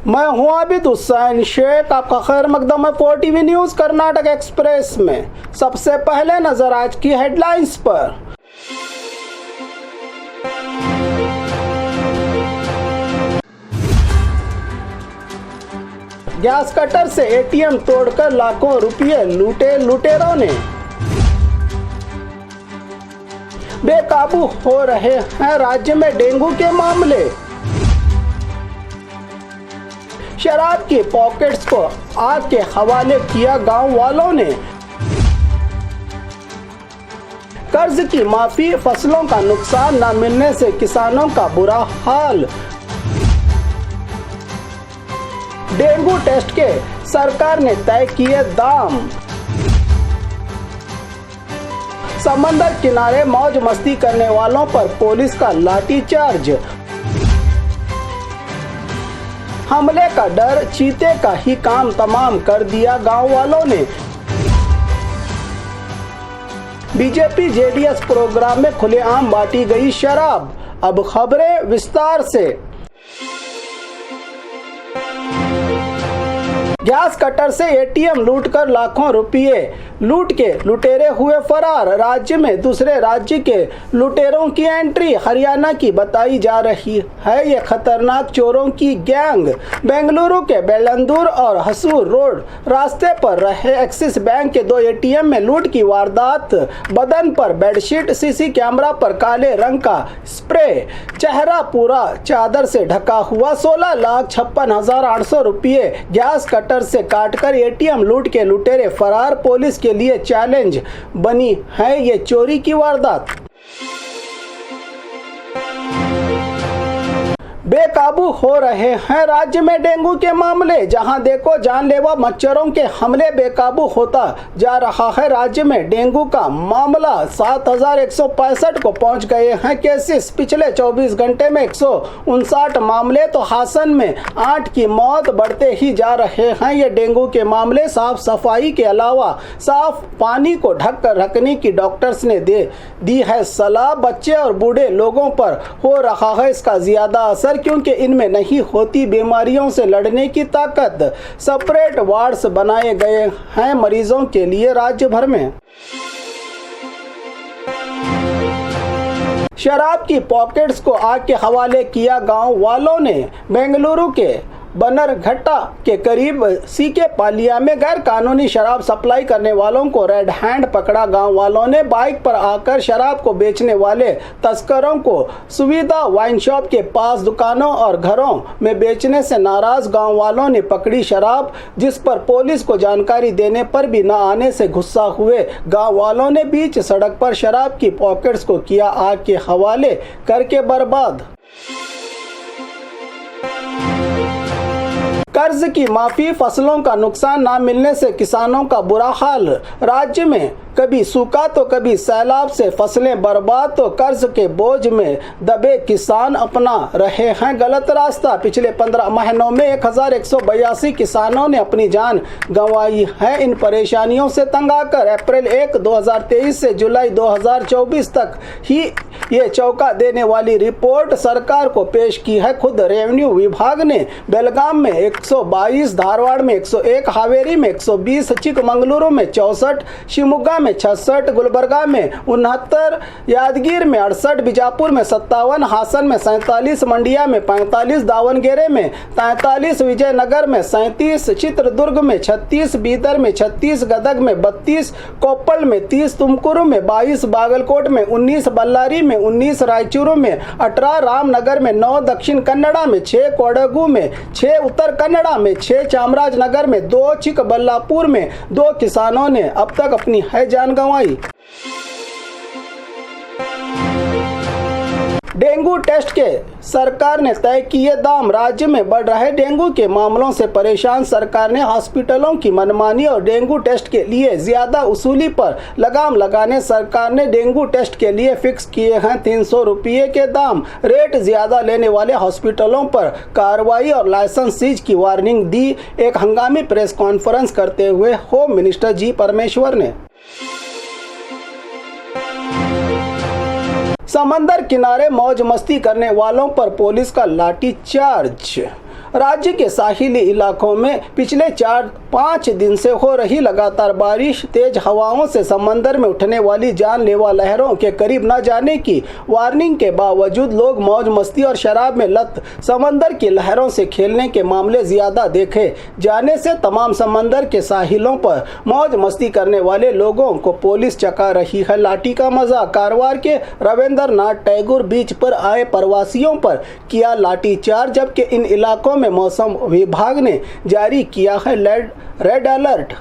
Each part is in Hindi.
मैं हूं आबिद हुसैन शेख, आपका खैर मकदम है 4TV न्यूज कर्नाटक एक्सप्रेस में। सबसे पहले नजर आज की हेडलाइंस पर। गैस कटर से एटीएम तोड़कर लाखों रुपए लूटे लुटेरों ने। बेकाबू हो रहे हैं राज्य में डेंगू के मामले। शराब की पॉकेट्स को आग के हवाले किया गांव वालों ने। कर्ज की माफी, फसलों का नुकसान न मिलने से किसानों का बुरा हाल। डेंगू टेस्ट के सरकार ने तय किए दाम। समंदर किनारे मौज मस्ती करने वालों पर पुलिस का लाठीचार्ज। हमले का डर, चीते का ही काम तमाम कर दिया गांव वालों ने। बीजेपी जेडीएस प्रोग्राम में खुलेआम बांटी गई शराब। अब खबरें विस्तार से। गैस कटर से एटीएम लूटकर लाखों रुपए लूट के लुटेरे हुए फरार। राज्य में दूसरे राज्य के लुटेरों की एंट्री हरियाणा की बताई जा रही है। ये खतरनाक चोरों की गैंग बेंगलुरु के बेलंदूर और हसूर रोड रास्ते पर रहे एक्सिस बैंक के 2 एटीएम में लूट की वारदात। बदन पर बेडशीट, सीसी कैमरा पर काले रंग का स्प्रे, चेहरा पूरा चादर से ढका हुआ। 16,56,800 रुपये गैस कटर से काटकर एटीएम लूट के लुटेरे फरार। पुलिस के लिए चैलेंज बनी है ये चोरी की वारदात। बेकाबू हो रहे हैं राज्य में डेंगू के मामले। जहां देखो जानलेवा मच्छरों के हमले बेकाबू होता जा रहा है। राज्य में डेंगू का मामला 7,165 को पहुंच गए हैं केसेस। पिछले 24 घंटे में 159 मामले तो हासन में 8 की मौत। बढ़ते ही जा रहे हैं ये डेंगू के मामले। साफ सफाई के अलावा साफ पानी को ढक कर रखने की डॉक्टर्स ने दी है सलाह। बच्चे और बूढ़े लोगों पर हो रहा है इसका ज्यादा असर, क्योंकि इनमें नहीं होती बीमारियों से लड़ने की ताकत। सेपरेट वार्ड्स बनाए गए हैं मरीजों के लिए राज्य भर में। शराब की पॉकेट्स को आग के हवाले किया गांव वालों ने। बेंगलुरु के बनरघट्टा के करीब सीके पालिया में गैर कानूनी शराब सप्लाई करने वालों को रेड हैंड पकड़ा। गांव वालों ने बाइक पर आकर शराब को बेचने वाले तस्करों को सुविधा वाइन शॉप के पास दुकानों और घरों में बेचने से नाराज गांव वालों ने पकड़ी शराब, जिस पर पुलिस को जानकारी देने पर भी न आने से गुस्सा हुए गांव वालों ने बीच सड़क पर शराब की पॉकेट्स को किया आग के हवाले करके बर्बाद। कर्ज की माफी, फसलों का नुकसान न मिलने से किसानों का बुरा हाल। राज्य में कभी सूखा तो कभी सैलाब से फसलें बर्बाद, तो कर्ज के बोझ में दबे किसान अपना रहे हैं गलत रास्ता। पिछले 15 महीनों में 1,182 किसानों ने अपनी जान गंवाई है। इन परेशानियों से तंग आकर अप्रैल 1, 2023 से जुलाई 2024 तक ही ये चौंका देने वाली रिपोर्ट सरकार को पेश की है खुद रेवेन्यू विभाग ने। बेलगाम में 122, धारवाड़ में 101, हावेरी में 120, चिकमंगलुरु में 64, शिवमोगा में 66, गुलबर्गा में 69, यादगीर में 68, बीजापुर में 57, हासन में 47, मंडिया में 45, दावनगेरे में 43, विजयनगर में 37, चित्रदुर्ग में 36, बीदर में 36, गदग में 32, कोप्पल में 30, तुमकुरु में 22, बागलकोट में 19, बल्लारी में 19, रायचूरू में 18, रामनगर में 9, दक्षिण कन्नड़ा में 6, कोडगु में 6, उत्तर कन्नड़ा में 6, चामराजनगर में 2, चिकबल्लापुर में 2 किसानों ने अब तक अपनी जान गंवाई। डेंगू टेस्ट के सरकार ने तय किए दाम। राज्य में बढ़ रहे डेंगू के मामलों से परेशान सरकार ने हॉस्पिटलों की मनमानी और डेंगू टेस्ट के लिए ज्यादा वसूली पर लगाम लगाने सरकार ने डेंगू टेस्ट के लिए फिक्स किए हैं 300 रुपये के दाम। रेट ज्यादा लेने वाले हॉस्पिटलों पर कार्रवाई और लाइसेंस सीज की वार्निंग दी। एक हंगामी प्रेस कॉन्फ्रेंस करते हुए होम मिनिस्टर जी परमेश्वर ने समंदर किनारे मौज मस्ती करने वालों पर पुलिस का लाठीचार्ज। राज्य के साहिली इलाकों में पिछले 4-5 दिन से हो रही लगातार बारिश, तेज हवाओं से समंदर में उठने वाली जानलेवा लहरों के करीब न जाने की वार्निंग के बावजूद लोग मौज मस्ती और शराब में लत समंदर की लहरों से खेलने के मामले ज्यादा देखे जाने से तमाम समंदर के साहिलों पर मौज मस्ती करने वाले लोगों को पुलिस चका रही है लाठी का मजा। कारवार के रविंद्रनाथ टैगोर बीच पर आए प्रवासियों पर किया लाठीचार्ज, जबकि इन इलाकों में मौसम विभाग ने जारी किया है रेड अलर्ट।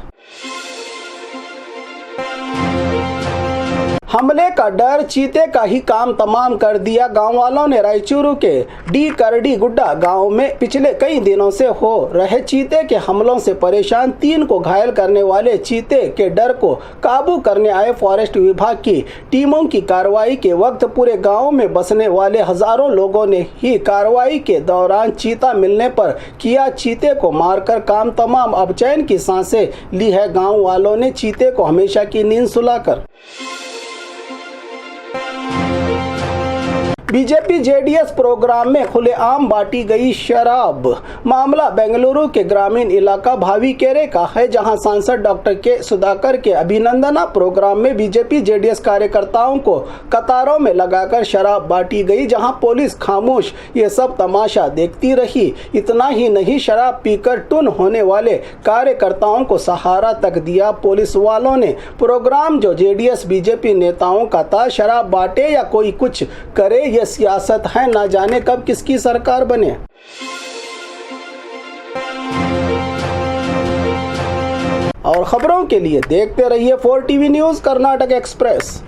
हमले का डर चीते का ही काम तमाम कर दिया। गांव वालों ने रायचूरू के डी करडी गुड्डा गांव में पिछले कई दिनों से हो रहे चीते के हमलों से परेशान 3 को घायल करने वाले चीते के डर को काबू करने आए फॉरेस्ट विभाग की टीमों की कार्रवाई के वक्त पूरे गांव में बसने वाले हजारों लोगों ने ही कार्रवाई के दौरान चीता मिलने पर किया चीते को मारकर काम तमाम। अब चैन की सांसें ली है गाँव वालों ने चीते को हमेशा की नींद सुलाकर। बीजेपी जेडीएस प्रोग्राम में खुलेआम बांटी गई शराब। मामला बेंगलुरु के ग्रामीण इलाका भावीकेरे का है, जहां सांसद डॉक्टर के सुधाकर के अभिनंदना प्रोग्राम में बीजेपी जेडीएस कार्यकर्ताओं को कतारों में लगाकर शराब बांटी गई, जहां पुलिस खामोश ये सब तमाशा देखती रही। इतना ही नहीं, शराब पीकर टुन होने वाले कार्यकर्ताओं को सहारा तक दिया पुलिस वालों ने। प्रोग्राम जो जेडीएस बीजेपी नेताओं का था, शराब बांटे या कोई कुछ करे, ये सियासत है, ना जाने कब किसकी सरकार बने। और खबरों के लिए देखते रहिए 4 टीवी न्यूज़ कर्नाटक एक्सप्रेस।